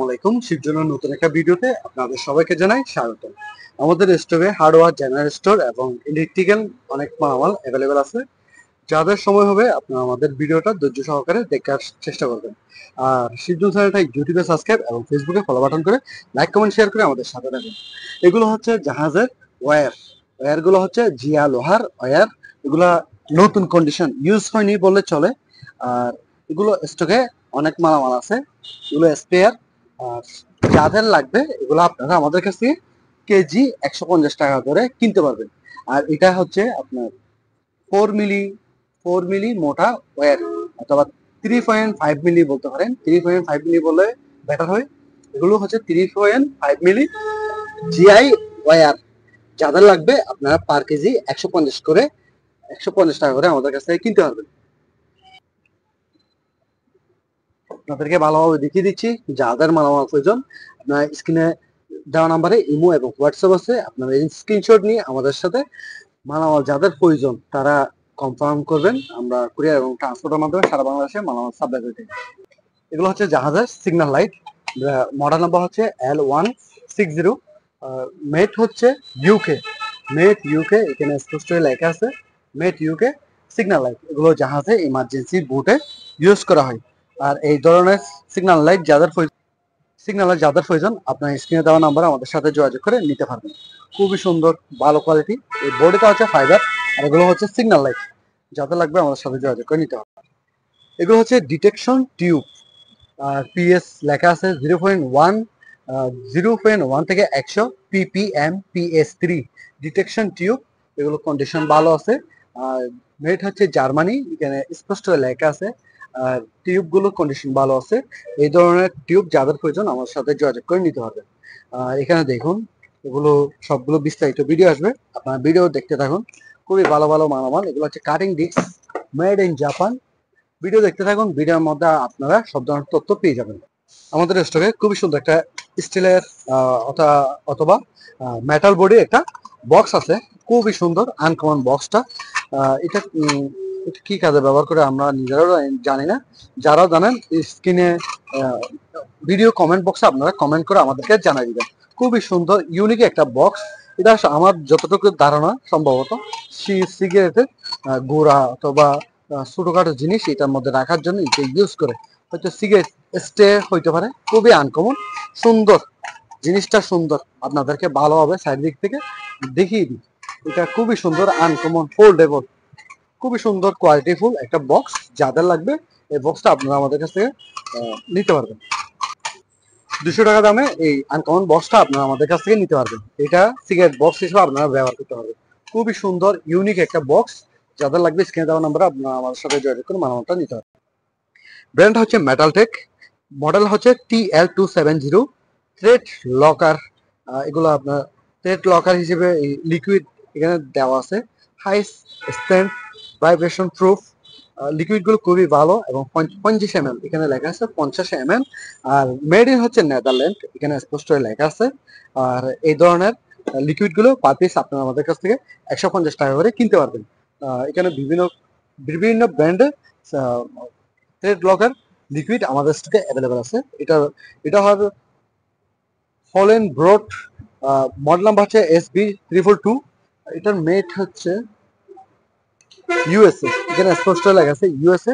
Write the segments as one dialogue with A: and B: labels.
A: আলাইকুম। শিবজনের নতুন একটা ভিডিওতে আপনাদের সবাইকে জানাই স্বাগত। আমাদের স্টোরে হার্ডওয়্যার, জেনারেল স্টোর এবং ইলেকট্রিক্যাল অনেক মালামাল অ্যাভেলেবেল আছে। যাদের সময় হবে আপনারা আমাদের ভিডিওটা ধৈর্য সহকারে দেখার চেষ্টা করবেন। আর শিবজন চ্যানেলটা ইউটিউবে সাবস্ক্রাইব এবং ফেসবুকে ফলো বাটন করে লাইক কমেন্ট শেয়ার করে আমাদের সাথে থাকুন। এগুলো হচ্ছে জাহাজের ওয়্যারগুলো হচ্ছে জিয়া লোহার ওয়্যার। এগুলা নতুন কন্ডিশন, ইউজ হয়নি বললে চলে। আর এগুলো স্টকে অনেক মালামাল আছে, এগুলো স্পেয়ার। আর যাদের লাগবে এগুলো আপনারা আমাদের কাছ থেকে কেজি 150 টাকা করে কিনতে পারবেন। আর এটা হচ্ছে আপনার 4 মিলি মোটা ওয়্যার, অথবা 3.5 মিলি বলতে পারেন। 3.5 মিলি বললে বেটার হয়। এগুলো হচ্ছে 3.5 মিলি জিআই ওয়্যার। যাদের লাগবে আপনারা পার কেজি 150 টাকা করে আমাদের কাছ থেকে কিনতে পারবেন। আপনাদেরকে ভালোভাবে দেখিয়ে দিচ্ছি যাদের মালামাল প্রয়োজন। আপনার স্ক্রিনে দেওয়া নাম্বারে ইমো এবং হোয়াটসঅ্যাপ আছে, আপনারা স্ক্রিনশট নিয়ে আমাদের সাথে মালামাল যাদের প্রয়োজন তারা কনফার্ম করবেন। আমরা কুরিয়ার এবং ট্রান্সপোর্টের মাধ্যমে সারা বাংলাদেশে মালামাল সাপ্লাই করে থাকি। এগুলো হচ্ছে জাহাজের সিগন্যাল লাইট, মডেল নাম্বার হচ্ছে L160। মেড হচ্ছে ইউকে, এখানে স্পষ্ট লেখা আছে মেড ইউকে সিগন্যাল লাইট। এগুলো জাহাজে ইমার্জেন্সি বুটে ইউজ করা হয়। আর এই ধরনের সিগন্যাল যাদের প্রয়োজন আপনার স্ক্রিনে দেওয়া নাম্বার আমাদের সাথে যোগাযোগ করে নিতে পারবেন। খুবই সুন্দর, ভালো কোয়ালিটি। এই বডিটা হচ্ছে ফাইবার, আর এগুলো হচ্ছে সিগন্যাল লাইট। যাদের লাগবে আমাদের সাথে যোগাযোগ করে নিতে হবে। এগুলো হচ্ছে ডিটেকশন টিউব, পিএস লেখা আছে 0.1 থেকে 100 ppm PS3 ডিটেকশন টিউব। এগুলো কন্ডিশন ভালো আছে। আর মেড হচ্ছে জার্মানি, এখানে স্পষ্ট লেখা আছে। আর টিউবগুলোর কন্ডিশন ভালো আছে। এই ধরনের টিউব যাদের প্রয়োজন আমার সাথে যোগাযোগ করে নিতে হবে। এখানে দেখুন, এগুলো সবগুলো বিস্তারিত ভিডিও আসবে, আপনারা ভিডিও দেখতে থাকুন। খুবই ভালো ভালো মালামাল। এগুলো হচ্ছে cutting disc, made in Japan. Video দেখতে থাকুন, ভিডিওর মধ্যে আপনারা সব ধরনের তথ্য পেয়ে যাবেন। আমাদের স্টকে খুবই সুন্দর একটা স্টিলের অথবা মেটাল বডি একটা বক্স আছে, খুবই সুন্দর আনকমন বক্সটা। এটা কি কাজে ব্যবহার করে আমরা নিজেরাও জানি না। যারা জানেন স্ক্রিনে ভিডিও কমেন্ট বক্সে আপনারা কমেন্ট করে আমাদেরকে জানাই দিবেন। খুবই সুন্দর ইউনিক একটা বক্স। এটা আমার যতটুকু ধারণা সম্ভবত সিগারেটের গোড়া অথবা ছোটখাটো জিনিস এটার মধ্যে রাখার জন্য এটা ইউজ করে, হয়তো সিগারেট স্টে হইতে পারে। খুবই আনকমন, সুন্দর জিনিসটা, সুন্দর। আপনাদেরকে ভালোভাবে সাইড দিক থেকে দেখিয়ে দিই। এটা খুবই সুন্দর, আনকমন, ফোল্ডেবল, খুবই সুন্দর কোয়ালিটিফুল একটা বক্স। যাদের লাগবে এই বক্সটা আপনারা আমাদের কাছ থেকে নিতে পারবেন। 200 টাকা দামে এই আনকমন বক্সটা আপনারা আমাদের কাছ থেকে নিতে পারবেন। এটা সিগারেট বক্স হিসেবে আপনারা ব্যবহার করতে পারবেন। খুবই সুন্দর ইউনিক একটা বক্স। যাদের লাগবে স্ক্রিনে দেওয়া নাম্বারে আপনারা আমাদের সাথে যোগাযোগ করে মালামালটা নিতে পারবেন। ব্র্যান্ড হচ্ছে মেটালটেক, মডেল হচ্ছে TL270। থ্রেড লকার, এগুলো আপনার থ্রেড লকার হিসেবে লিকুইড এখানে দেওয়া আছে। High strength, vibration proof. লিকুইডগুলো খুবই ভালো এবং 50 ml এখানে লেখা আছে, 50 ml। আর মেড ইন হচ্ছে নেদারল্যান্ড, এখানে স্পষ্ট লেখা আছে। আর এই ধরনের লিকুইডগুলো পার পিস আপনারা আমাদের কাছ থেকে 150 টাকা করে কিনতে পারবেন। এখানে বিভিন্ন বিভিন্ন ব্র্যান্ডের থ্রেড লকার লিকুইড আমাদের স্টকে অ্যাভেলেবেল আছে। এটা হবে হলেন ব্রড, মডেল নাম্বার হচ্ছে SB342। এটার মেট হচ্ছে ইউএসএ, এখানে স্পষ্ট লেখা আছে ইউএসএ।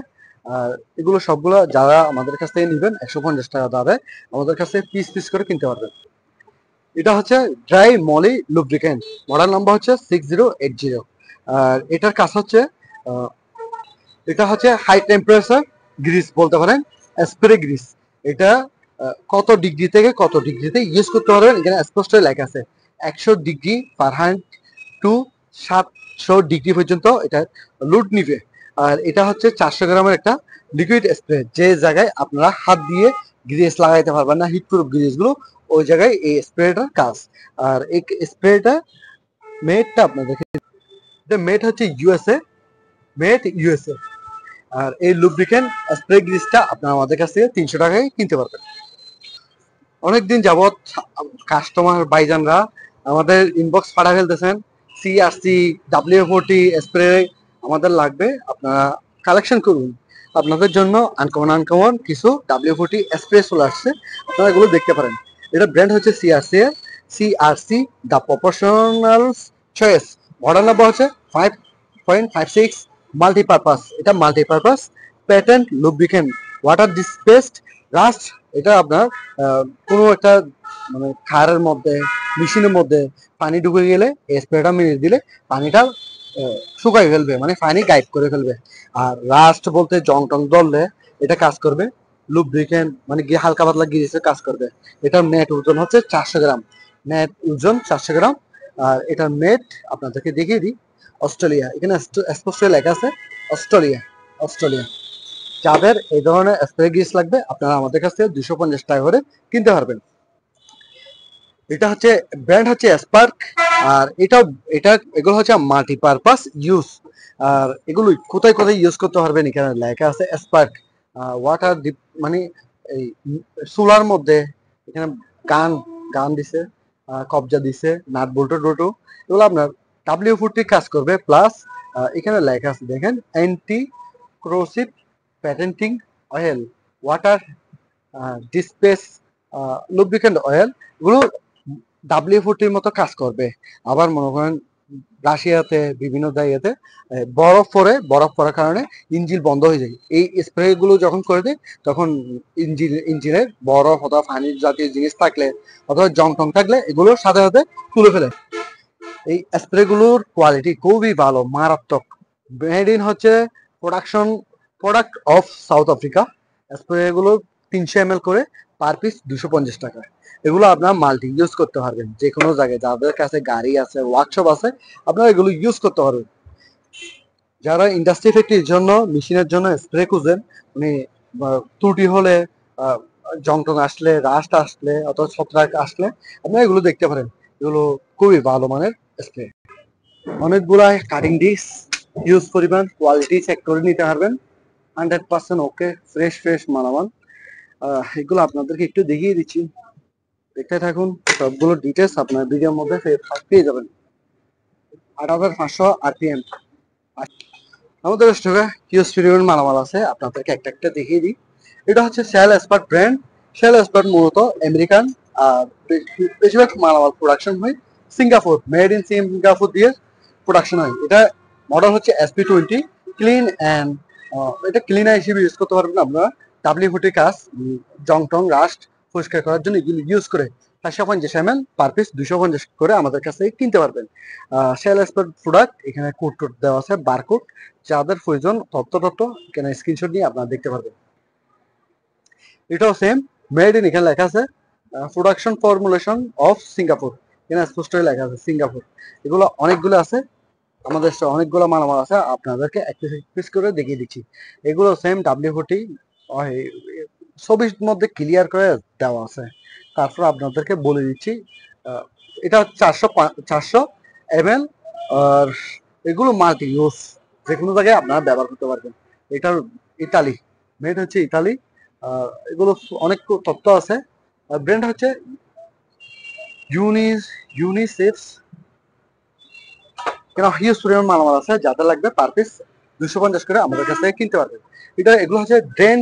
A: আর এগুলো সবগুলো যারা আমাদের কাছ থেকে নেবেন 150 টাকা দামে আমাদের কাছে পিস পিস করে কিনতে পারবেন। এটা হচ্ছে dry moly lubricant, model number হচ্ছে 6080। আর এটার কাজ হচ্ছে এটা হচ্ছে হাই টেম্পারেচার গ্রিস বলতে পারেন, স্প্রে গ্রিস। এটা কত ডিগ্রি থেকে কত ডিগ্রিতে ইউজ করতে পারবেন এখানে স্পষ্ট লেখা আছে। 100 ডিগ্রি ফারেনহাইট টু 700 ডিগ্রি পর্যন্ত এটা লোড নিবে। আর এটা হচ্ছে 400 গ্রামের একটা লিকুইড স্প্রে, যে জায়গায় আপনারা হাত দিয়ে গ্রিস লাগাইতে পারবেন না, হিট প্রুফ গ্রিসগুলো, ওই জায়গায় এই স্প্রেটার কাজ। আর এই স্প্রেটা মেডটা আপনাদেরকে, মেড হচ্ছে ইউএসএ। আর এই লুব্রিকেন্ট স্প্রে গ্রিসটা আপনারা আমাদের কাছ থেকে 300 টাকায় কিনতে পারবেন। অনেকদিন যাবৎ কাস্টমার ভাইজানরা আমাদের ইনবক্স পাঠা ফেলতেছেন, CRC W40 স্প্রে আমাদের লাগবে, আপনারা কালেকশন করুন। আপনাদের জন্য আনকমন আনকমন কিছু W40 স্প্রে চলে আসছে, আপনারা এগুলো দেখতে পারেন। এটা ব্র্যান্ড হচ্ছে CRC, CRC the professional choice. Model number হচ্ছে 5.56 মাল্টিপারপাস। এটা multipurpose patent lubricant water dispersed rust. এটা আপনার কোনো একটা মানে খারের মধ্যে মেশিনের মধ্যে পানি ঢুকে গেলে এই স্প্রেটা মেরে দিলে পানিটা শুকাই ফেলবে, মানে পানি গায়েব করে ফেলবে। আর রাস্ট বলতে জং টং ধরলে এটা কাজ করবে। লুব্রিকেন্ট মানে হালকা পাতলা গ্রিসের কাজ করবে। এটার নেট ওজন হচ্ছে 400 গ্রাম, নেট ওজন 400 গ্রাম। আর এটার নেট আপনাদেরকে দেখিয়ে দিই, অস্ট্রেলিয়া, এখানে স্পষ্ট লেখা আছে অস্ট্রেলিয়া, অস্ট্রেলিয়া। যাদের এই ধরনের স্প্রে গ্রিস লাগবে আপনারা আমাদের কাছ থেকে 250 টাকা করে কিনতে পারবেন। এটা হচ্ছে ব্র্যান্ড হচ্ছে স্পার্ক। আর এটা এগুলো হচ্ছে মাল্টিপারপাস ইউজ। আর এগুলো কোথায় কোথায় ইউজ করতে পারবেন এখানে লেখা আছে স্পার্ক ওয়াটার ডিপ, মানে এই সোলার মধ্যে এখানে গান গান দিছে, কবজা দিছে, নাট বল্টু টোটো, এগুলো আপনার W40 কাজ করবে। প্লাস এখানে লেখা আছে দেখেন anti corrosive patenting oil, water disperse lubricant oil, এগুলো W40 মতো কাজ করবে। আবার মনে করেন রাশিয়াতে বিভিন্ন জায়গাতে বরফ পড়ার কারণে ইঞ্জিন বন্ধ হয়ে যায়। এই স্প্রে গুলো যখন করে দেয় তখন ইঞ্জিনের বরফ অথবা পানি জাতীয় জিনিস থাকলে অথবা জং টং থাকলে এগুলো সাথে সাথে তুলে ফেলে। এই স্প্রে গুলোর কোয়ালিটি খুবই ভালো, মারাত্মক। মেড ইন হচ্ছে product of south Africa. Spray গুলো 300 ml করে, পার পিস 250 টাকা। এগুলো আপনার মাল্টি ইউজ করতে পারবেন যে কোনো জায়গায়, যাদের কাছে গাড়ি আছে, ওয়ার্কশপ আছে, আপনারা এগুলো ইউজ করতে পারবেন। যারা ইন্ডাস্ট্রি ফ্যাক্টরির জন্য মেশিনের জন্য স্প্রে খুঁজেন, মানে ত্রুটি হলে, জং টং আসলে, রাস্ট আসলে অথবা ছত্রাক আসলে আপনারা এগুলো দেখতে পারেন। এগুলো খুবই ভালো মানের স্প্রে। অনেকগুলা কাটিং ডিস্ক ইউজ করিবেন, কোয়ালিটি চেক করে নিতে পারবেন। 100% ওকে, ফ্রেশ ফ্রেশ মালামাল। এগুলো আপনাদেরকে একটু দেখিয়ে দিচ্ছি, দেখতে থাকুন। সবগুলো ডিটেলস আপনার ভিডিওর মধ্যে পেয়ে যাবেন। 8500 RPM আমাদের স্টকে হিউজ পরিমাণ মালামাল আছে, আপনাদেরকে একটা একটা দেখিয়ে দিই। এটা হচ্ছে Shell expert brand. Shell expert মূলত আমেরিকান, আর বেশিরভাগ মালামাল প্রোডাকশন হয় সিঙ্গাপুর, মেড ইন সিঙ্গাপুর দিয়ে প্রোডাকশন হয়। এটা মডেল হচ্ছে SP20 ক্লিন অ্যান্ড, এটা ক্লিনার হিসেবে ইউজ করতে পারবেন আপনারা। W40 কাজ, জং টং রাস্ট পরিষ্কার করার জন্য এগুলো ইউজ করে 450 ml, পার পিস 250 করে আমাদের কাছ থেকে কিনতে পারবেন। শেল এক্সপার্ট প্রোডাক্ট, এখানে কোড টোড দেওয়া আছে, বারকোড। যাদের প্রয়োজন তথ্য এখানে স্ক্রিনশট নিয়ে আপনারা দেখতে পারবেন। এটাও সেম, মেড ইন, এখানে লেখা আছে প্রোডাকশন ফর্মুলেশন অফ সিঙ্গাপুর, এখানে স্পষ্টই লেখা আছে সিঙ্গাপুর। এগুলো অনেকগুলো আছে, আমাদের অনেকগুলো মালামাল আছে, আপনাদেরকে এক পিস করে দেখিয়ে দিচ্ছি। এগুলো সেম W40 ছবির মধ্যে ক্লিয়ার করে দেওয়া আছে। তারপর আপনাদেরকে বলে দিচ্ছি, এটা 400 ml। আর এগুলো মাল্টি ইউজ, যে কোনো জায়গায় আপনারা ব্যবহার করতে পারবেন। এটার ইতালি, মেড হচ্ছে ইতালি। এগুলো অনেক তথ্য আছে। ব্র্যান্ড হচ্ছে ইউনিসেফস। কেন হিউজ পরিমাণ মালামাল আছে, যাদের লাগবে পার পিস 250 করে আমাদের কাছ থেকে কিনতে পারবেন। এগুলো হচ্ছে ড্রেন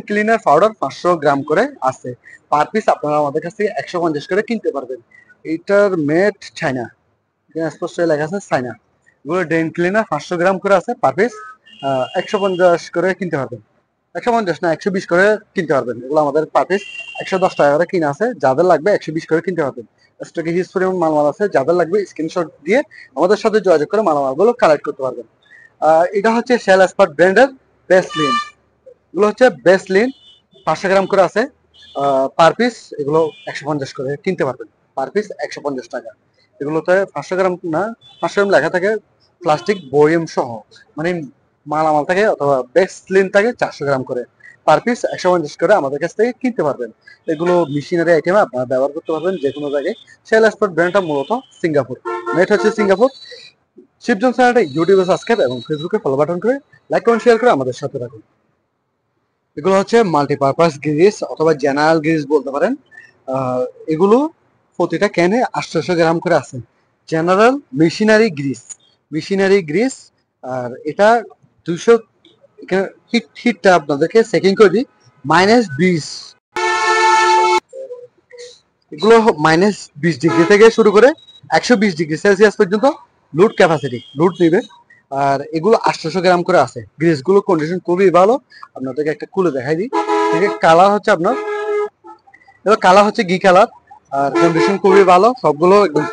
A: ক্লিনার পাউডার 500 গ্রাম করে আছে, পার পিস আপনারা আমাদের কাছ থেকে 150 করে কিনতে পারবেন। এটার মেড চায়না, স্পষ্ট লেখা আছে চায়না। এগুলো ড্রেন ক্লিনার 500 গ্রাম করে আছে, পার পিস 150 করে কিনতে পারবেন। 150 না, 120 করে কিনতে পারবেন। এগুলো আমাদের পার পিস 110 টাকা করে কিনা আছে, যাদের লাগবে 120 করে কিনতে পারবেন। স্টকে হিউজ পরিমাণ মালামাল আছে, যাদের লাগবে স্ক্রিনশট দিয়ে আমাদের সাথে যোগাযোগ করে মালামালগুলো কালেক্ট করতে পারবেন। এটা হচ্ছে শেল এক্সপার্ট ব্র্যান্ডের বেসলিন। এগুলো হচ্ছে বেসলিন, 500 গ্রাম করে আছে, পার পিস এগুলো 150 করে কিনতে পারবেন, পার পিস 150 টাকা। এগুলোতে 500 গ্রাম না, 500 গ্রাম লেখা থাকে প্লাস্টিক বয়ম সহ, মানে মালামাল থাকে অথবা বেসলিন থাকে 400 গ্রাম করে, পার পিস 150 করে আমাদের কাছ থেকে কিনতে পারবেন। এগুলো মেশিনারি আইটেম আপনারা ব্যবহার করতে পারবেন যে কোনো জায়গায়। শেল এক্সপার্ট ব্র্যান্ডটা মূলত সিঙ্গাপুর, নেট হচ্ছে সিঙ্গাপুর। শিবজন চ্যানেলটা ইউটিউবে সাবস্ক্রাইব এবং ফেসবুকে ফলো বাটন করে লাইক কমেন্ট শেয়ার করে আমাদের সাথে রাখুন। এগুলো হচ্ছে মাল্টিপারপাস গ্রিস অথবা জেনারেল গ্রিস বলতে পারেন। এগুলো প্রতিটা ক্যানে 800 গ্রাম করে আছে। General machinery Greece. আর এটা 200 এখানে হিটটা আপনাদেরকে সেটিং করে দিই -20। এগুলো -20 ডিগ্রি থেকে শুরু করে 120 ডিগ্রি সেলসিয়াস পর্যন্ত লুড ক্যাপাসিটি লুড নিবে। আর এগুলো 800 গ্রাম করে আছে। গ্রিসগুলো কন্ডিশন খুবই ভালো। আপনাদেরকে একটা খুলে দেখাই দিই। ঠিক আছে, কালার হচ্ছে আপনার, এবার কালার হচ্ছে ঘি কালার। আর কন্ডিশন খুবই ভালো, সবগুলো একদম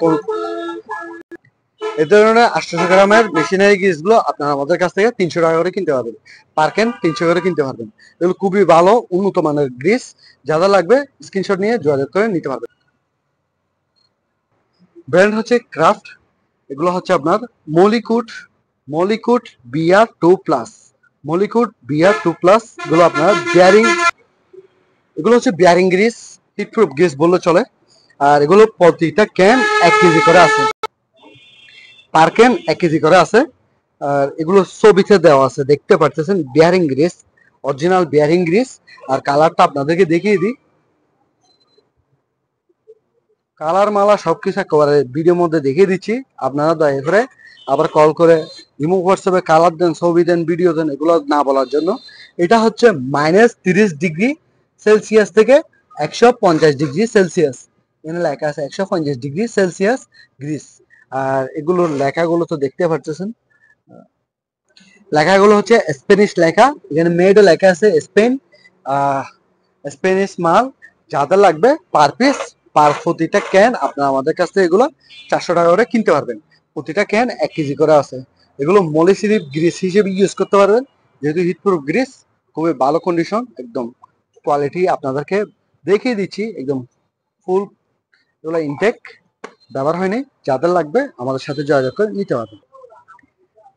A: এই ধরনের 800 গ্রামের মেশিনারি গ্রিসগুলো আপনারা আমাদের কাছ থেকে 300 টাকা করে কিনতে পারবেন। পার ক্যান 300 করে কিনতে পারবেন। এগুলো খুবই ভালো উন্নত মানের গ্রিস। যারা লাগবে স্ক্রিনশট নিয়ে যোগাযোগ করে নিতে পারবেন। ব্র্যান্ড হচ্ছে ক্রাফট। এগুলো হচ্ছে আপনার মলিকুড মলিকুড BR2+। মলিকুড BR2+, এগুলো আপনার বিয়ারিং, এগুলো হচ্ছে বিয়ারিং গ্রিস, হিটপ্রুফ গ্রিস বললে চলে। আর এগুলো প্রতিটা ক্যান 1 কেজি করে আছে, পার ক্যান 1 কেজি করে আছে। আর এগুলো ছবিতে দেওয়া আছে, দেখতে পারতেছেন bearing grease, original bearing grease. আর কালারটা আপনাদেরকে দেখিয়ে দিই। কালার মালা সবকিছু একেবারে ভিডিওর মধ্যে দেখিয়ে দিচ্ছি। আপনারা দয়া করে আবার কল করে ইমো হোয়াটসঅ্যাপে কালার দেন, ছবি দেন, ভিডিও দেন, এগুলো না বলার জন্য। এটা হচ্ছে -30 ডিগ্রি সেলসিয়াস থেকে 150 ডিগ্রি সেলসিয়াস। এখানে লেখা আছে 150 ডিগ্রি সেলসিয়াস গ্রিস। আর এগুলোর লেখাগুলো তো দেখতে পাচ্ছেন। লেখাগুলো হচ্ছে স্পেনিশ লেখা, এখানে মেডও লেখা আছে স্পেন। স্পেনিশ মাল। যাদের লাগবে পার পিস, প্রতিটা ক্যান আপনারা আমাদের কাছ থেকে এগুলো 400 টাকা করে কিনতে পারবেন। প্রতিটা ক্যান 1 কেজি করে আছে। এগুলো মলিসিলিপ গ্রিস হিসেবে ইউজ করতে পারবেন, যেহেতু হিটপ্রুফ গ্রিস, খুবই ভালো কন্ডিশন, একদম কোয়ালিটি আপনাদেরকে দেখিয়ে দিচ্ছি একদম ফুল। এগুলো ইনটেক, ব্যবহার হয়নি। যাদের লাগবে আমাদের সাথে যোগাযোগ করে নিতে পারবেন।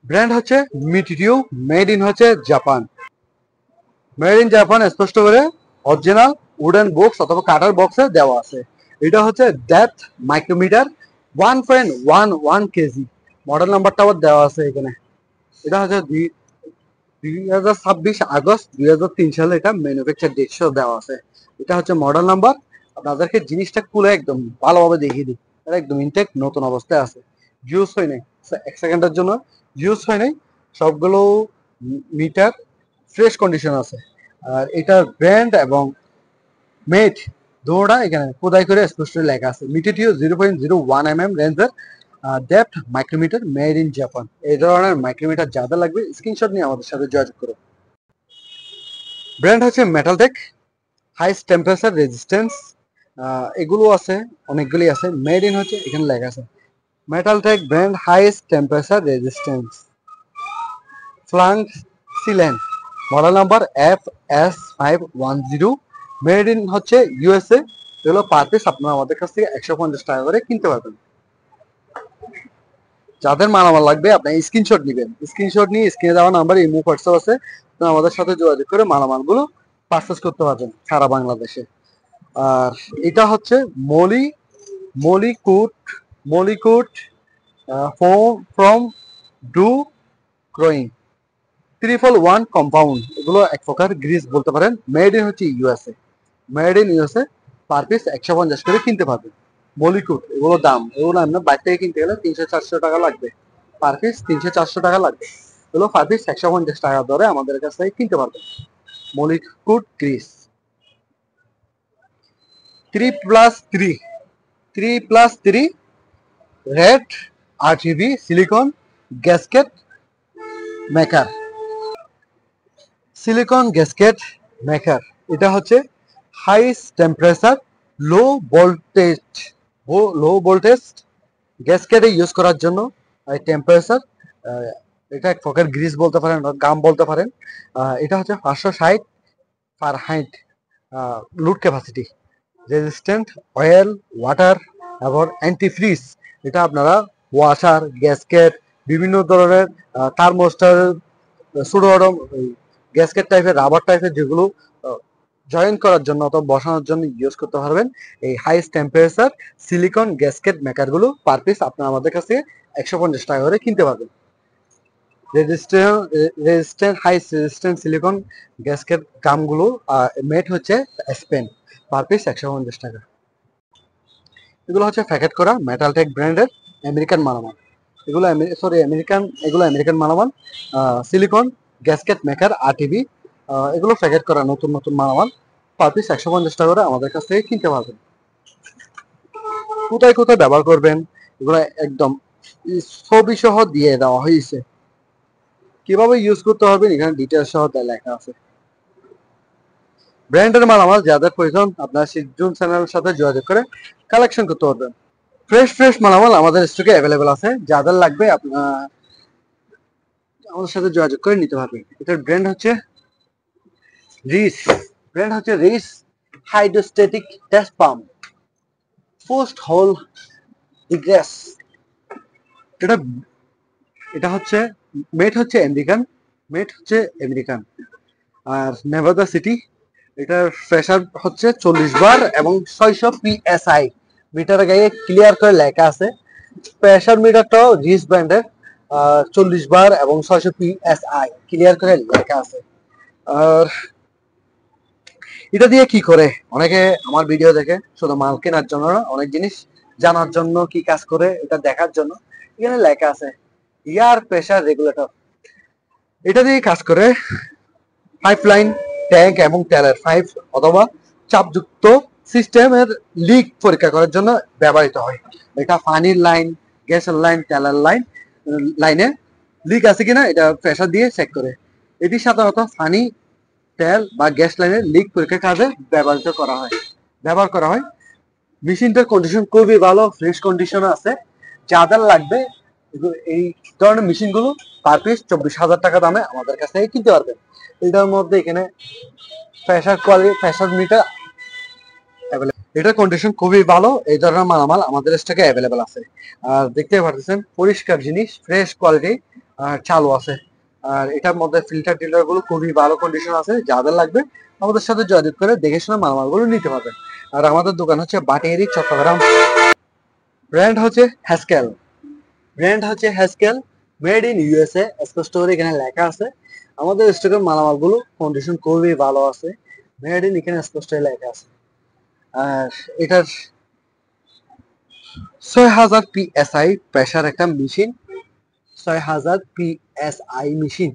A: ব্র্যান্ড হচ্ছে মিটিটিউ, মেড ইন হচ্ছে জাপান। মেড ইন জাপান স্পষ্ট করে অরিজিনাল উডেন বক্স অথবা কাটার বক্সে দেওয়া আছে। এটা হচ্ছে ডেপথ মাইক্রোমিটার 1.11 কেজি। মডেল নাম্বারটা আবার দেওয়া আছে এখানে। এটা হচ্ছে 2026 আগস্ট 2003 সালে এটা ম্যানুফ্যাকচার ডেট সহ দেওয়া আছে। এটা হচ্ছে মডেল নাম্বার। আপনাদেরকে জিনিসটা খুলে একদম ভালোভাবে দেখিয়ে দিই। এটা একদম ইনটেক নতুন অবস্থায় আছে, ইউজ হয় নাই 1 সেকেন্ডের জন্য, ইউজ হয় নাই। সবগুলো মিটার ফ্রেশ কন্ডিশন আছে। আর এটার ব্র্যান্ড এবং মেড দুটোটা এখানে খোদাই করে স্পষ্ট লেখা আছে। মিটিটিও 0.01 mm রেঞ্জের depth micrometer, made in Japan. এই ধরনের মাইক্রোমিটার যাদের লাগবে স্ক্রিনশট নিয়ে আমাদের সাথে যোগাযোগ করো। ব্র্যান্ড হচ্ছে মেটালটেক, হাইস্ট টেম্পারেচার রেজিস্ট্যান্স। এগুলো আছে, অনেকগুলি আছে। মেড ইন হচ্ছে এখানে লেখা আছে Metaltech brand, highest temperature resistance. Flange sealant, model number FS510, made in হচ্ছে USA। এগুলো পার পিস আপনারা আমাদের কাছ থেকে 150 টাকা করে কিনতে পারবেন। যাদের মালামাল লাগবে আপনি স্ক্রিনশট নেবেন, স্ক্রিনশট নিয়ে স্ক্রিনে দেওয়া নাম্বারে ইমো হোয়াটসঅ্যাপ আছে, তো আমাদের সাথে যোগাযোগ করে মালামালগুলো পারচেস করতে পারবেন সারা বাংলাদেশে। আর এটা হচ্ছে মলিকুড মলিকুড ফ্রম ডু ক্রোয়িং 111 কম্পাউন্ড। এগুলো এক প্রকার গ্রিস বলতে পারেন। মেড ইন হচ্ছে USA, made in USA। Per piece 150 করে কিনতে পারবেন। মলিকুড এগুলো দাম, এগুলো আপনার বাইরে থেকে কিনতে গেলে 300-400 টাকা লাগবে। পার পিস 300-400 টাকা লাগবে। এগুলো পার পিস 150 টাকা দরে আমাদের কাছ থেকে কিনতে পারবেন। Molykote grease 3+3, 3+3 red RGB silicone gasket maker. Silicone gasket maker, এটা হচ্ছে হাইস্ট টেম্পারেচার লো ভোল্টেজ গ্যাসকেটে ইউজ করার জন্য। টেম্পারেচার, এটা এক প্রকার গ্রিস বলতে পারেন, গাম বলতে পারেন। এটা হচ্ছে 560 Fahrenheit load capacity, resistant oil, water এবং অ্যান্টিফ্রিজ। এটা আপনারা ওয়াশার, গ্যাসকেট, বিভিন্ন ধরনের থার্মোস্টার, ছোট গ্যাসকেট টাইপের, রাবার টাইপের যেগুলো জয়েন করার জন্য অথবা বসানোর জন্য ইউজ করতে পারবেন। এই হাইস্ট টেম্পারেচার সিলিকন গ্যাসকেট মেকারগুলো পার পিস আপনারা আমাদের কাছে 150 টাকা করে কিনতে পারবেন। Resistant highest resistant silicone gasket গামগুলো মেড হচ্ছে স্পেন, পার পিস 150 টাকা। এগুলো হচ্ছে প্যাকেট করা মেটালটেক ব্র্যান্ডের আমেরিকান মালামাল। এগুলো আমেরিকান মালামাল। সিলিকন গ্যাসকেট মেকার আরটিভি, এগুলো প্যাকেট করা নতুন নতুন মালামাল পার পিস 150 টাকা করে আমাদের কাছ থেকে কিনতে পারবেন। কোথায় কোথায় ব্যবহার করবেন এগুলো একদম ছবি সহ দিয়ে দেওয়া হয়েছে, কিভাবে ইউজ করতে হবে এখানে ডিটেলস সহ লেখা আছে। ব্র্যান্ডের মালামাল যাদের প্রয়োজন আপনারা সিজুন চ্যানেলের সাথে যোগাযোগ করে কালেকশন করতে পারবেন। ফ্রেশ ফ্রেশ মালামাল আমাদের স্টকে অ্যাভেলেবেল আছে, যাদের লাগবে আপনারা আমাদের সাথে যোগাযোগ করে নিতে পারবেন। এটার ব্র্যান্ড হচ্ছে Rees hydrostatic test pump post hole regress. এটা এটা হচ্ছে মেড হচ্ছে আমেরিকান আর নেভাদা সিটি। এটার প্রেসার হচ্ছে 40 বার এবং 600 PSI। মিটারের গায়ে ক্লিয়ার করে লেখা আছে। প্রেসার মিটারটাও রিস ব্র্যান্ডের, 40 বার এবং 600 PSI ক্লিয়ার করে লেখা আছে। আর এটা দিয়ে কি করে, অনেকে আমার ভিডিও দেখে শুধু মাল কেনার জন্য না, অনেক জিনিস জানার জন্য, কি কাজ করে এটা দেখার জন্য। এখানে লেখা আছে এয়ার প্রেসার রেগুলেটর। এটা দিয়ে কাজ করে পাইপলাইন, ট্যাঙ্ক এবং তেলের পাইপ অথবা চাপযুক্ত সিস্টেমের লিক পরীক্ষা করার জন্য ব্যবহৃত হয়। এটা পানির লাইন, গ্যাসের লাইন, তেলের লাইনে লিক আছে কিনা এটা প্রেসার দিয়ে চেক করে। এটি সাধারণত পানি, তেল বা গ্যাস লাইনের লিক পরীক্ষার কাজে ব্যবহার করা হয়। মেশিনটার কন্ডিশন খুবই ভালো, ফ্রেশ কন্ডিশনে আছে। যাদের লাগবে এই ধরনের মেশিনগুলো পার পিস 24,000 টাকা দামে আমাদের কাছ থেকে কিনতে পারবেন। এটার মধ্যে এখানে প্রেসার মিটার অ্যাভেলেবল। এটার কন্ডিশন খুবই ভালো, এই ধরনের মালামাল আমাদের স্টকে অ্যাভেলেবল আছে। আর দেখতে পাচ্ছেন পরিষ্কার জিনিস, ফ্রেশ কোয়ালিটি আর চালু আছে। আর এটার মধ্যে ফিল্টার টিল্টার গুলো খুবই ভালো কন্ডিশন আছে, যাদের লাগবে আমাদের সাথে যোগাযোগ করে দেখে শুনে মালামালগুলো নিতে পারবেন। আর আমাদের দোকান হচ্ছে বাটিয়ারি, চট্টগ্রাম। ব্র্যান্ড হচ্ছে হ্যাসকেল, মেড ইন USA। স্পষ্ট করে এখানে লেখা আছে। আমাদের স্টকের মালামালগুলো কন্ডিশন খুবই ভালো আছে, মেড ইন এখানে স্পষ্ট লেখা আছে। আর এটার 6000 PSI প্রেসার একটা মেশিন, 6000 PSI মেশিন,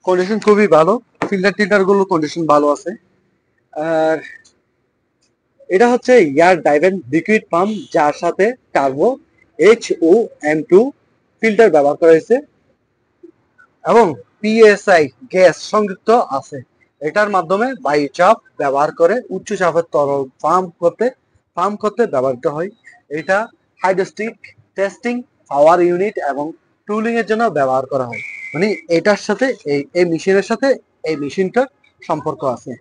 A: কন্ডিশন খুবই ভালো। ফিল্টার টিল্টার গুলো কন্ডিশন ভালো আছে। আর এটা হচ্ছে এয়ার ড্রাইভেন লিকুইড পাম্প, যার সাথে টার্বো HOM2 ফিল্টার ব্যবহার করা হয়েছে এবং PSI গ্যাস সংযুক্ত আছে। এটার মাধ্যমে বায়ু চাপ ব্যবহার করে উচ্চ চাপের তরল পাম্প করতে ব্যবহৃত হয়। এটা হাইড্রোস্টিক টেস্টিং, পাওয়ার ইউনিট এবং টুলিং এর জন্য ব্যবহার করা হয়। মানে এটার সাথে এই মেশিনের সাথে এই মেশিনটার সম্পর্ক আছে।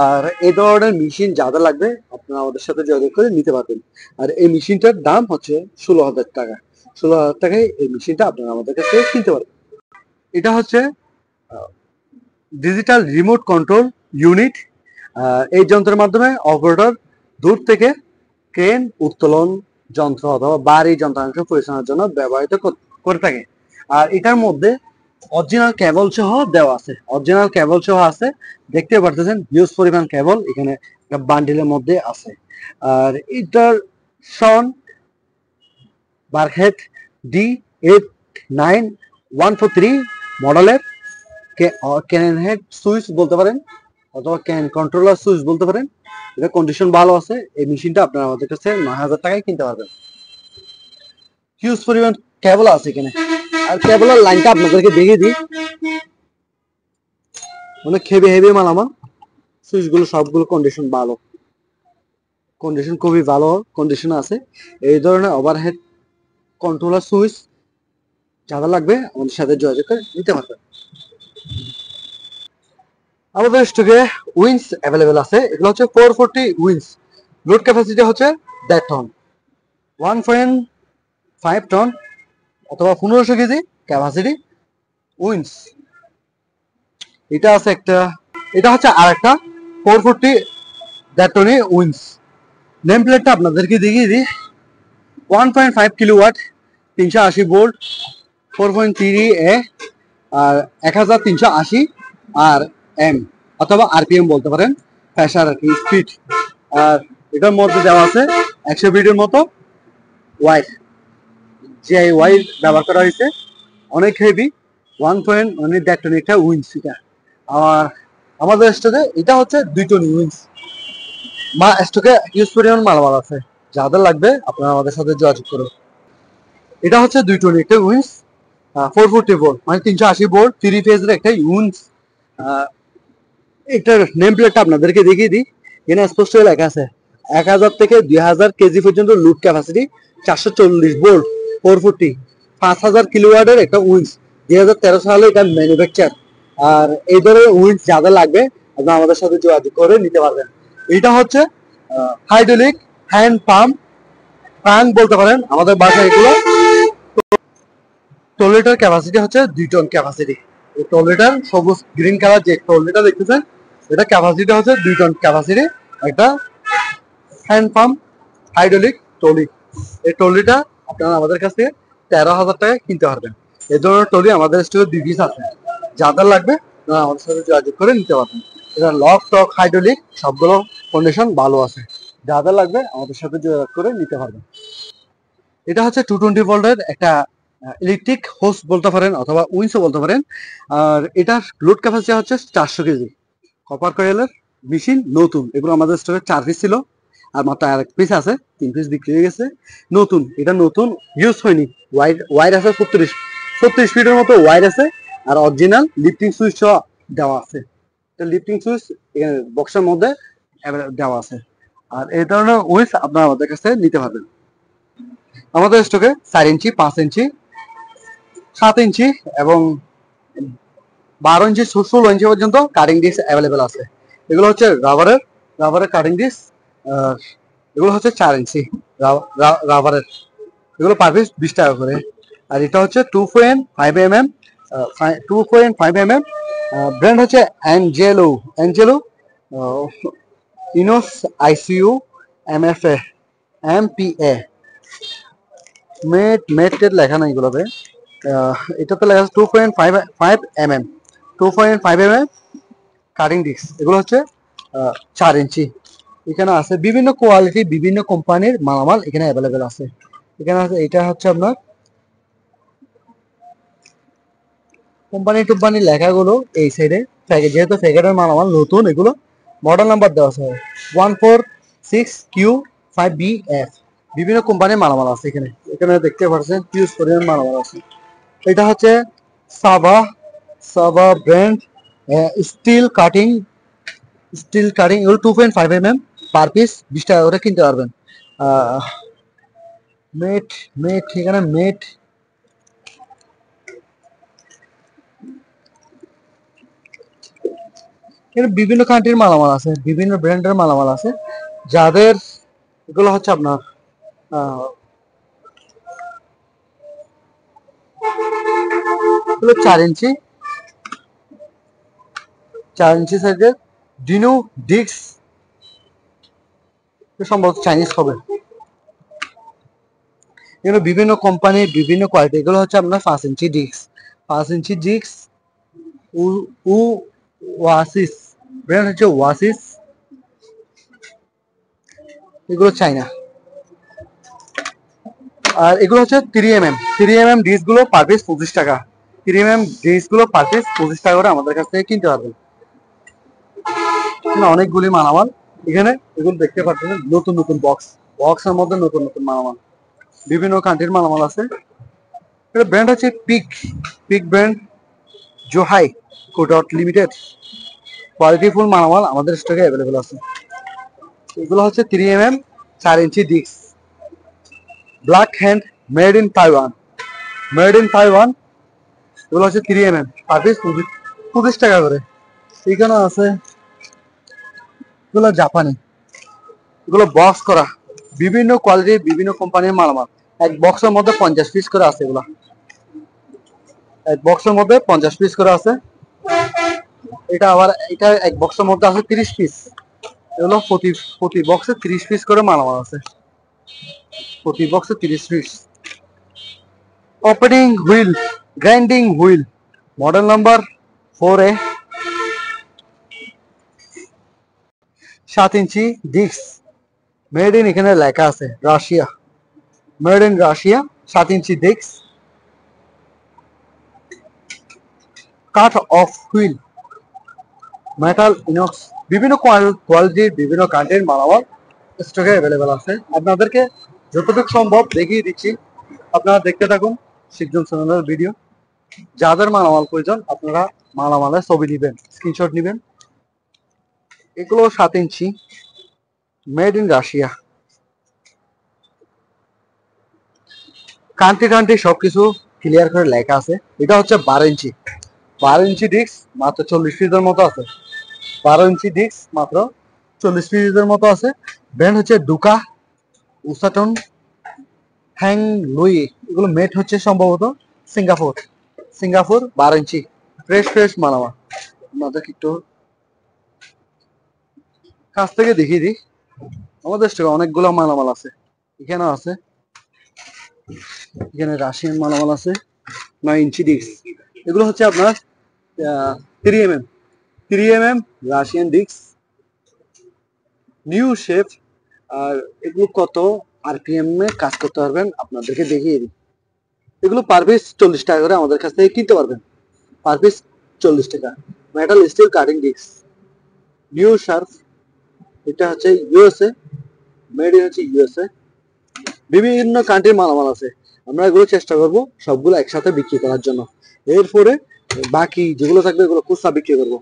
A: আর এই ধরনের মেশিন যাদের লাগবে আপনারা আমাদের সাথে যোগাযোগ করে নিতে পারবেন। আর এই মেশিনটার দাম হচ্ছে 16,000 টাকা। 16,000 টাকায় এই মেশিনটা আপনারা আমাদের কাছে কিনতে পারবেন। এটা হচ্ছে ডিজিটাল রিমোট কন্ট্রোল ইউনিট। এই যন্ত্রের মাধ্যমে অপারেটর দূর থেকে ক্রেন, উত্তোলন যন্ত্র অথবা ভারী যন্ত্রাংশ পরিচালনার জন্য ব্যবহৃত করে থাকে। আর এটার মধ্যে অরিজিনাল কেবল সহ দেওয়া আছে, দেখতে পারতেছেন হিউজ পরিমাণ কেবল এখানে বান্ডিলের মধ্যে আছে। আর এটার সন বারহেড D89143 মডেলের ক্যান হেড সুইচ বলতে পারেন অথবা ক্যান কন্ট্রোলার সুইচ বলতে পারেন। এটা কন্ডিশন ভালো আছে। এই মেশিনটা আপনারা আমাদের কাছে 9,000 টাকায় কিনতে পারবেন। হিউজ পরিমাণ কেবল আছে এখানে। আর কেবলের লাইনটা আপনাদেরকে দেখিয়ে দিই, অনেক হেভি মালামাল। সুইচ গুলো সবগুলো কন্ডিশন ভালো, কন্ডিশন খুবই ভালো কন্ডিশন আছে। এই ধরনের ওভারহেড কন্ট্রোলার সুইচ যারা লাগবে আমাদের সাথে যোগাযোগ করে নিতে পারবেন। আমাদের স্টকে উইন্স অ্যাভেলেবেল আছে। এগুলো হচ্ছে 440 উইন্স, লোড ক্যাপাসিটি হচ্ছে 1.5 টন, 1.5 টন অথবা 1500 কেজি ক্যাপাসিটি উইন্স। এটা আছে একটা, এটা হচ্ছে আরেকটা 440 1.5 টনি উইন্স। নেম প্লেটটা আপনাদেরকে দেখিয়ে দিই। 1.5 কিলোওয়াট, 380 ভোল্ট, 4.3 এ আর 1380 আর এম অথবা আরপিএম বলতে পারেন, প্রেসার আর কি, স্পিড। আর এটার মধ্যে দেওয়া আছে 100 বিটের মতো ওয়াইর, যে ওয়াইর ব্যবহার করা হয়েছে, অনেক হেভি। 1.1 টন একটা উইন্স এটা। আর আমাদের স্টকে এটা হচ্ছে 2 টন উইন্স স্টকে ইউজ পরিমাণ মালামাল আছে, যাদের লাগবে আপনারা আমাদের সাথে যোগাযোগ করুন। এটা হচ্ছে 2 টন একটা উইন্স 440 ভোল্ট মানে 380 ভোল্ট 3 ফেজের একটা উইন্স। এটার নেম প্লেটটা আপনাদেরকে দেখিয়ে দিই। এখানে স্পষ্ট লেখা আছে 1000 থেকে 2000 কেজি পর্যন্ত লোড ক্যাপাসিটি, 440 ভোল্ট 440, 5000 কিলোওয়াটের একটা উইন্স, 2013 সালে এটা ম্যানুফ্যাকচার। আর এই ধরনের উইন্স যাদের লাগবে আপনারা আমাদের সাথে যোগাযোগ করে নিতে পারবেন। এটা হচ্ছে হাইড্রোলিক হ্যান্ড পাম্প ট্রাঙ্ক বলতে পারেন আমাদের বাসায় এগুলো। টয়লেটার ক্যাপাসিটি হচ্ছে 2 টন ক্যাপাসিটি। এই টয়লেটার সবুজ গ্রিন কালার যে টয়লেটা দেখতেছেন এটা ক্যাপাসিটি হচ্ছে 2 টন ক্যাপাসিটি একটা হ্যান্ড পাম্প হাইড্রোলিক ট্রলি। এই ট্রলিটা আপনারা আমাদের কাছ থেকে 13,000 টাকায় কিনতে পারবেন। এই ধরনের ট্রলি আমাদের স্টোরে 2 পিস আছে, যাদের লাগবে আপনারা আমাদের সাথে যোগাযোগ করে নিতে পারবেন। এটা লক টক হাইড্রোলিক সবগুলো কন্ডিশন ভালো আছে, যাদের লাগবে আমাদের সাথে যোগাযোগ করে নিতে পারবেন। এটা হচ্ছে 220 ভোল্টের একটা ইলেকট্রিক হোস বলতে পারেন অথবা উইন্সও বলতে পারেন। আর এটার লোড ক্যাপাসিটি হচ্ছে 400 কেজি। কপার কয়েলের মেশিন নতুন, এগুলো আমাদের স্টকে 4 পিস ছিল, আর মাত্র আরেক পিস আছে, 3 পিস বিক্রি হয়ে গেছে। নতুন, এটা নতুন ইউজ হয়নি। ওয়াইর আছে 36 ফিটের মতো ওয়াইর আছে, আর অরিজিনাল লিফটিং সুইচ দেওয়া আছে। লিফটিং সুইচ এখানে বক্সের মধ্যে দেওয়া আছে। আর এই ধরনের উইচ আপনারা আমাদের কাছে নিতে পারবেন। আমাদের স্টকে 4 ইঞ্চি 5 ইঞ্চি 7 ইঞ্চি এবং 12 ইঞ্চি 16 ইঞ্চি পর্যন্ত কাটিং ডিস্ক অ্যাভেলেবেল আছে। এগুলো হচ্ছে রাবারের কাটিং ডিস্ক। এগুলো হচ্ছে 4 ইঞ্চি রাবারের, এগুলো পার পিস 20 টাকা করে। আর এটা হচ্ছে 2.5 mm 2.5 mm ব্র্যান্ড হচ্ছে অ্যাঞ্জেলো ইনোস ICU MFA MPA মেটের লেখা নাই এগুলোতে। এটাতে লেখা আছে 2.5 mm কাটিং ডিস্ক। এগুলো হচ্ছে 4 ইঞ্চি। এখানে আছে বিভিন্ন কোয়ালিটি বিভিন্ন কোম্পানির মালামাল এখানে অ্যাভেলেবেল আছে। এখানে আছে, এটা হচ্ছে আপনার কোম্পানি লেখাগুলো এই সাইডে, যেহেতু প্যাকেটের মালামাল নতুন, এগুলো মডেল নাম্বার দেওয়া আছে 146Q5BF। বিভিন্ন কোম্পানির মালামাল আছে এখানে। এখানে দেখতে পাচ্ছেন পিউজ পরিমাণ মালামাল আছে। এটা হচ্ছে সাবা ব্র্যান্ড স্টিল কাটিং এগুলো 2.5 mm পার পিস 20 টাকা করে কিনতে পারবেন। মেট এখানে মেট বিভিন্ন কান্ট্রির মালামাল আছে, বিভিন্ন ব্র্যান্ডের মালামাল আছে, যাদের এগুলো হচ্ছে আপনার এগুলো 4 ইঞ্চি সাইজের ডিনো ডিস্ক, সম্ভবত চাইনিজ হবে। এগুলো বিভিন্ন কোম্পানির বিভিন্ন কোয়ালিটি। এগুলো হচ্ছে আপনার 5 ইঞ্চি ডিস্ক ওয়াসিস ব্র্যান্ড হচ্ছে ওয়াসিস, এগুলো চাইনা। আর এগুলো হচ্ছে 3mm ডিস্ক গুলো পার পিস 25 টাকা। 3mm ডিস্ক গুলো পার পিস 25 টাকা করে আমাদের কাছ থেকে কিনতে পারবেন। অনেকগুলি মালামাল এখানে, এগুলো দেখতে পাচ্ছেন নতুন বক্সের মধ্যে নতুন মালামাল, বিভিন্ন কান্ট্রির মালামাল আছে। এটা ব্র্যান্ড হচ্ছে পিক ব্র্যান্ড জোহাই কোডট লিমিটেড। কোয়ালিটিফুল মালামাল আমাদের স্টকে অ্যাভেলেবেল আছে। এগুলো হচ্ছে 3mm 4 inch disk black hand made in Taiwan. এগুলো হচ্ছে 3mm পার পিস 25 টাকা করে। এখানে আছে এগুলো জাপানি, এগুলো বক্স করা বিভিন্ন কোয়ালিটির বিভিন্ন কোম্পানির মালামাল। এক বক্সের মধ্যে 50 পিস করে আছে। এগুলো এক বক্সের মধ্যে 50 পিস করে আছে। এটা এক বক্সের মধ্যে আছে 30 পিস। এগুলো প্রতি বক্সে 30 পিস করে মালামাল আছে, প্রতি বক্সে 30 piece. Opening wheel grinding wheel model number 4A 7 inch disc made in, এখানে লেখা আছে Russia, made in Russia 7 inch disc. Cut off wheel, metal inox, বিভিন্ন কোয়ালিটির বিভিন্ন কাঠের মালামাল স্টকে অ্যাভেলেবেল আছে। আপনাদেরকে যতটুকু সম্ভব দেখিয়ে দিচ্ছি, আপনারা দেখতে থাকুন শিখজন চ্যানেলের ভিডিও। যাদের মালামাল প্রয়োজন আপনারা মালামালের ছবি নেবেন, স্ক্রিনশট নেবেন। এগুলো 7 ইঞ্চি, মেড ইন রাশিয়া। কান্ট্রি সবকিছু ক্লিয়ার করে লেখা আছে। এটা হচ্ছে 12 ইঞ্চি, 12 ইঞ্চি ডিস্ক, মাত্র 40 পিসের মতো আছে। 12 ইঞ্চি ডিস্ক মাত্র 40 পিসের মতো আছে। ব্র্যান্ড হচ্ছে ডুকা, উসাটন, হ্যাং লুই। এগুলো মেড হচ্ছে সম্ভবত সিঙ্গাপুর। 12 ইঞ্চি ফ্রেশ মালামাল। আপনাদেরকে একটু কাছ থেকে দেখিয়ে দিই। আমাদের স্টকে অনেকগুলো মালামাল আছে। এখানেও আছে, এখানে রাশিয়ান মালামাল আছে। 9 ইঞ্চি ডিস্ক, এগুলো হচ্ছে আপনার 3mm Russian disc, new shape. আর এগুলো কত আরপিএম এ কাজ করতে পারবেন আপনাদেরকে দেখিয়ে দিই। এগুলো পার পিস 40 টাকা করে আমাদের কাছ থেকে কিনতে পারবেন। পার পিস 40 টাকা। Metal steel cutting disc, new sharp. এটা হচ্ছে ইউএসএ, মেড ইন হচ্ছে ইউএসএ। বিভিন্ন কান্ট্রির মালামাল আছে। আমরা এগুলো চেষ্টা করব সবগুলো একসাথে বিক্রি করার জন্য। এরপরে বাকি যেগুলো থাকবে এগুলো খুচরা বিক্রি করব।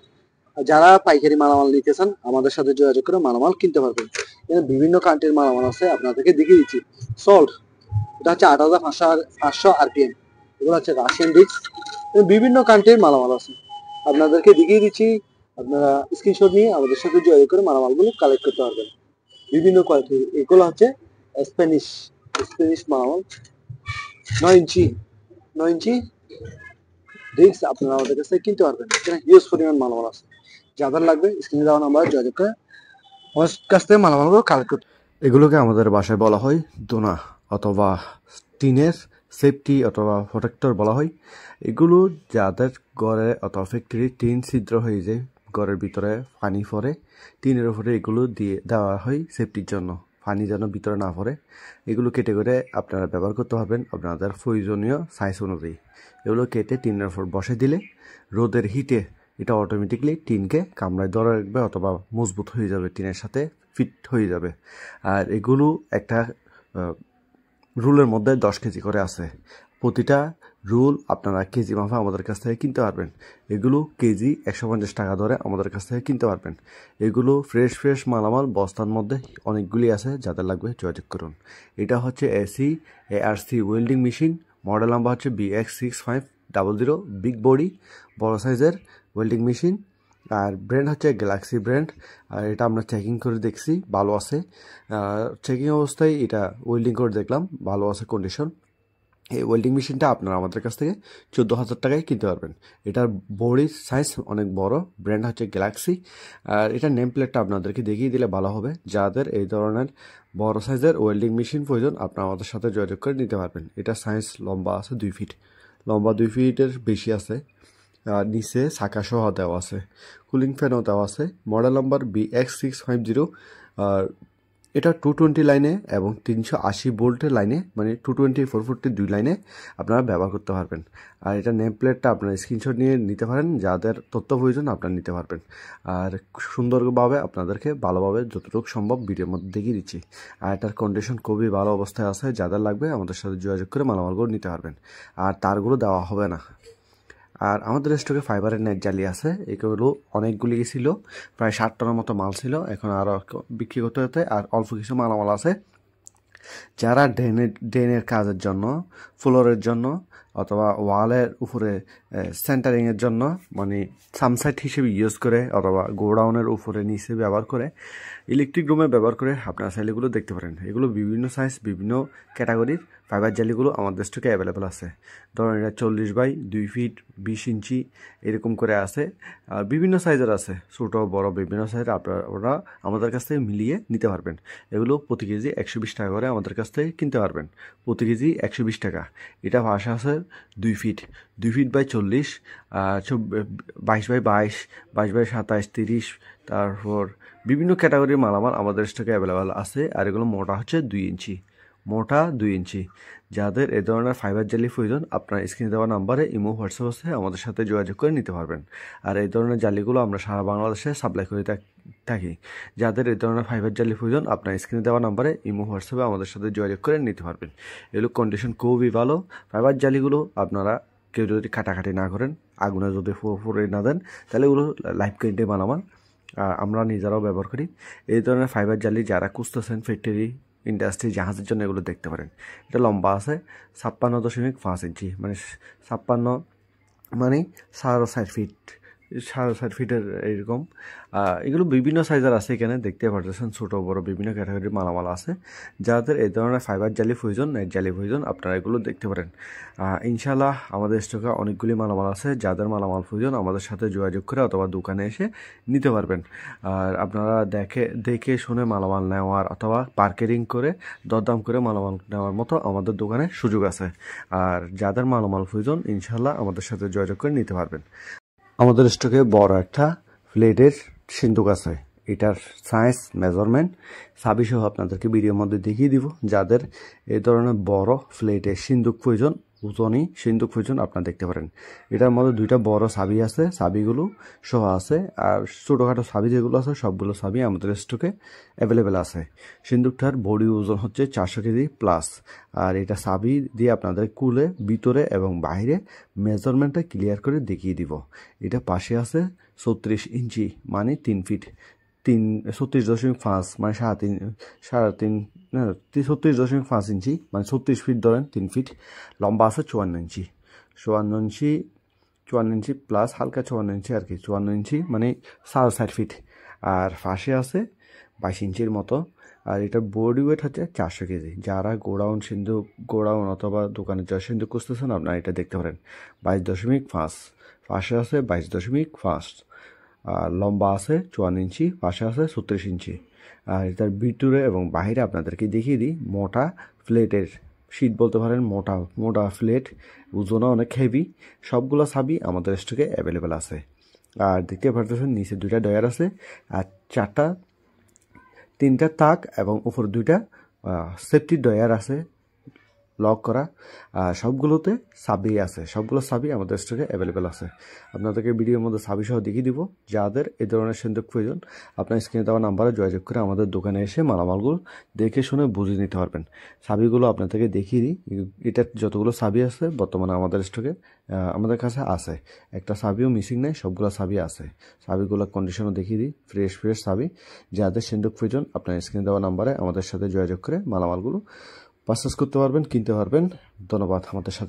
A: যারা পাইকারি মালামাল নিতে চান আমাদের সাথে যোগাযোগ করে মালামাল কিনতে পারবেন। এখানে বিভিন্ন কান্ট্রির মালামাল আছে, আপনাদেরকে দেখিয়ে দিচ্ছি। সল্ট, এটা হচ্ছে 8500 আরপিএম। এগুলো হচ্ছে রাশিয়ান ডিস্ক। বিভিন্ন কান্ট্রির মালামাল আছে, আপনাদেরকে দেখিয়ে দিচ্ছি। আপনারা স্ক্রিনশট নিয়ে আমাদের সাথে যোগাযোগ করে মালামালগুলো কালেক্ট করতে পারবেন। বিভিন্ন কোয়ালিটির এগুলো হচ্ছে স্প্যানিশ মালামাল। 9 ইঞ্চি ডিস্ক আপনারা আমাদের কাছে কিনতে পারবেন। এখানে হিউজ পরিমাণ মালামাল আছে। যাদের লাগবে স্ক্রিনে দেওয়া নাম্বার যোগাযোগ করে আমার কাছ থেকে মালামালগুলো কালেক্ট করতে।
B: এগুলোকে আমাদের ভাষায় বলা হয় দোনা অথবা টিনের সেফটি অথবা প্রোটেক্টর বলা হয়। এগুলো যাদের ঘরে অথবা ফ্যাক্টরি টিন ছিদ্র হয়ে যায়, ঘরের ভিতরে পানি পড়ে, টিনের উপরে এগুলো দিয়ে দেওয়া হয় সেফটির জন্য, পানি যেন ভিতরে না পড়ে। এগুলো কেটে করে আপনারা ব্যবহার করতে পারবেন আপনাদের প্রয়োজনীয় সাইজ অনুযায়ী। এগুলো কেটে টিনের উপর বসে দিলে রোদের হিটে এটা অটোমেটিকলি টিনকে কামড়ায় ধরে রাখবে অথবা মজবুত হয়ে যাবে, টিনের সাথে ফিট হয়ে যাবে। আর এগুলো একটা রুলের মধ্যে 10 কেজি করে আছে। প্রতিটা রুল আপনারা কেজি মাফা আমাদের কাছ থেকে কিনতে পারবেন। এগুলো কেজি 150 টাকা ধরে আমাদের কাছ থেকে কিনতে পারবেন। এগুলো ফ্রেশ মালামাল বস্তার মধ্যে অনেকগুলি আছে, যাদের লাগবে যোগাযোগ করুন। এটা হচ্ছে AC ARC welding machine, model number হচ্ছে BX6500, বিগ বডি বড় সাইজের ওয়েল্ডিং মেশিন। আর ব্র্যান্ড হচ্ছে গ্যালাক্সি ব্র্যান্ড। আর এটা আমরা চেকিং করে দেখছি, ভালো আছে। চেকিং অবস্থায় এটা ওয়েল্ডিং করে দেখলাম, ভালো আছে কন্ডিশন। এই ওয়েল্ডিং মেশিনটা আপনারা আমাদের কাছ থেকে 14,000 টাকায় কিনতে পারবেন। এটার বডির সাইজ অনেক বড়, ব্র্যান্ড হচ্ছে গ্যালাক্সি। আর এটার নেম প্লেটটা আপনাদেরকে দেখিয়ে দিলে ভালো হবে। যাদের এই ধরনের বড় সাইজের ওয়েল্ডিং মেশিন প্রয়োজন আপনারা আমাদের সাথে যোগাযোগ করে নিতে পারবেন। এটা সাইজ লম্বা আছে 2 ফিট, লম্বা 2 ফিটের বেশি আছে। নিচে চাকা সহ দেওয়া আছে, কুলিং ফ্যানও দেওয়া আছে। Model number BX650। আর এটা 220 লাইনে এবং 380 ভোল্টের লাইনে, মানে 220 440 দুই লাইনে আপনারা ব্যবহার করতে পারবেন। আর এটা নেম প্লেটটা আপনারা স্ক্রিনশট নিয়ে নিতে পারেন, যাদের তথ্য প্রয়োজন আপনারা নিতে পারবেন। আর সুন্দরভাবে আপনাদেরকে ভালোভাবে যতটুকু সম্ভব ভিডিওর মধ্যে দেখিয়ে দিচ্ছি। আর এটার কন্ডিশন খুবই ভালো অবস্থায় আছে, যাদের লাগবে আমাদের সাথে যোগাযোগ করে মালামালগুলো নিতে পারবেন। আর তারগুলো দেওয়া হবে না। আর আমাদের স্টকে ফাইবারের নেট জালি আছে, এগুলো অনেকগুলি ছিল, প্রায় 60 টনের মতো মাল ছিল। এখন আরও বিক্রি করতে হতে আর অল্প কিছু মালামাল আছে। যারা ড্রেনের কাজের জন্য, ফ্লোরের জন্য অথবা ওয়ালের উপরে সেন্টারিংয়ের জন্য, মানে সামসাইট হিসেবে ইউজ করে অথবা গোডাউনের উপরে নিচে ব্যবহার করে, ইলেকট্রিক রুমে ব্যবহার করে আপনারা জালিগুলো দেখতে পারেন। এগুলো বিভিন্ন সাইজ, বিভিন্ন ক্যাটাগরির ফাইবার জালিগুলো আমাদের স্টকে অ্যাভেলেবেল আছে। ধরুন এটা 40 বাই 2 ফিট 20 ইঞ্চি এরকম করে আছে। আর বিভিন্ন সাইজের আছে, ছোটো বড় বিভিন্ন সাইজের আপনারা আমাদের কাছ থেকে মিলিয়ে নিতে পারবেন। এগুলো প্রতি কেজি 120 টাকা করে আমাদের কাছ থেকে কিনতে পারবেন, প্রতি কেজি 120 টাকা। এটা ভাষা আছে 2 ফিট বাই 40, 22 বাই 22, 22 বাই 27, 30। তারপর বিভিন্ন ক্যাটাগরির মালামাল আমাদের স্টকে অ্যাভেলেবেল আছে। আর এগুলো মোটা হচ্ছে 2 ইঞ্চি, মোটা 2 ইঞ্চি। যাদের এ ধরনের ফাইবার জালি প্রয়োজন আপনার স্ক্রিনে দেওয়া নাম্বারে ইমো হোয়াটসঅ্যাপ আছে আমাদের সাথে যোগাযোগ করে নিতে পারবেন। আর এই ধরনের জালিগুলো আমরা সারা বাংলাদেশে সাপ্লাই করে থাকি। যাদের এই ধরনের ফাইবার জালি প্রয়োজন আপনার স্ক্রিনে দেওয়া নাম্বারে ইমো হোয়াটসঅ্যাপে আমাদের সাথে যোগাযোগ করে নিতে পারবেন। এগুলো কন্ডিশন খুবই ভালো। ফাইবার জালিগুলো আপনারা কেউ যদি কাটাকাটি না করেন, আগুনে যদি ফুরে না দেন, তাহলে এগুলো লাইফ গ্যারেন্টি বানাবান। আমরা নিজেরাও ব্যবহার করি। এই ধরনের ফাইবার জালি যারা খুঁজতেছেন ফ্যাক্টরি ইন্ডাস্ট্রি জাহাজের জন্য এগুলো দেখতে পারেন। এটা লম্বা আছে 56.5 ইঞ্চি, মানে 56 মানে 4.5 ফিট, 4.5 ফিটের এইরকম। এগুলো বিভিন্ন সাইজের আছে, এখানে দেখতে পাচ্ছেন ছোট বড় বিভিন্ন ক্যাটাগরির মালামাল আছে। যাদের এই ধরনের ফাইবার জালি প্রয়োজন, নেট জালি প্রয়োজন, আপনারা এগুলো দেখতে পারেন। ইনশাল্লাহ আমাদের স্টকে অনেকগুলি মালামাল আছে। যাদের মালামাল প্রয়োজন আমাদের সাথে যোগাযোগ করে অথবা দোকানে এসে নিতে পারবেন। আর আপনারা দেখে শুনে মালামাল নেওয়ার অথবা পার্কেরিং করে দরদাম করে মালামাল নেওয়ার মতো আমাদের দোকানে সুযোগ আছে। আর যাদের মালামাল প্রয়োজন ইনশাল্লাহ আমাদের সাথে যোগাযোগ করে নিতে পারবেন। আমাদের স্টকে বড় একটা প্লেটের সিন্দুক আছে। এটার সাইজ মেজারমেন্ট সাবিসহ আপনাদেরকে ভিডিওর মধ্যে দেখিয়ে দিব। যাদের এই ধরনের বড় প্লেটের সিন্দুক প্রয়োজন, উজনি সিন্দুক প্রয়োজন, আপনারা দেখতে পারেন। এটার মধ্যে দুইটা বড় সাবি আছে, সাবিগুলো সহ আছে। আর ছোটোখাটো সাবি যেগুলো আছে সবগুলো সাবি আমাদের স্টকে অ্যাভেলেবেল আছে। সিন্দুকটার বডি ওজন হচ্ছে 400 কেজি প্লাস। আর এটা সাবি দিয়ে আপনাদের কুলে ভিতরে এবং বাইরে মেজারমেন্টটা ক্লিয়ার করে দেখিয়ে দিব। এটা পাশে আছে 34 ইঞ্চি মানে 3 ফিট, 36.5 মানে 36.5 ইঞ্চি মানে 36 ফিট ধরেন, 3 ফিট। লম্বা আছে 54 ইঞ্চি প্লাস হালকা 54 ইঞ্চি আর কি, 54 ইঞ্চি মানে 4.5 ফিট। আর ফাঁসে আছে 22 ইঞ্চির মতো। আর এটার বডি ওয়েট হচ্ছে 400 কেজি। যারা গোডাউন অথবা দোকানে যা সিন্দুক খুঁজতেছেন আপনারা এটা দেখতে পারেন। 22.5 পাশে আছে 22.5। আর লম্বা আছে 54 ইঞ্চি, পাশে আছে 36 ইঞ্চি। আর এটার ভিতরে এবং বাইরে আপনাদেরকে দেখিয়ে দিই। মোটা প্লেটের শীট বলতে পারেন, মোটা প্লেট, ওজনও অনেক হেভি। সবগুলো সাবি আমাদের স্টকে অ্যাভেলেবেল আছে। আর দেখতে পারতেছেন নিচে 2টা ডয়ার আছে আর 3টা তাক এবং উপর 2টা সেফটি ডয়ার আছে লক করা। সবগুলোতে সাবি আছে, সবগুলো সাবি আমাদের স্টকে অ্যাভেলেবেল আছে। আপনাদেরকে ভিডিওর মধ্যে সাবি সহ দেখিয়ে দিব। যাদের এই ধরনের সিন্দুক প্রয়োজন আপনার স্ক্রিনে দেওয়া নাম্বারে যোগাযোগ করে আমাদের দোকানে এসে মালামালগুলো দেখে শুনে বুঝে নিতে পারবেন। সাবিগুলো আপনাদেরকে দেখিয়ে দিই। এটার যতগুলো সাবি আছে বর্তমানে আমাদের স্টকে আমাদের কাছে আছে, একটা সাবিও মিসিং নেই, সবগুলো সাবি আছে। সাবিগুলোর কন্ডিশনও দেখিয়ে দিই, ফ্রেশ সাবি। যাদের সিন্দুক প্রয়োজন আপনার স্ক্রিনে দেওয়া নাম্বারে আমাদের সাথে যোগাযোগ করে মালামালগুলো পারচেস করতে পারবেন, কিনতে পারবেন। ধন্যবাদ আমাদের সাথে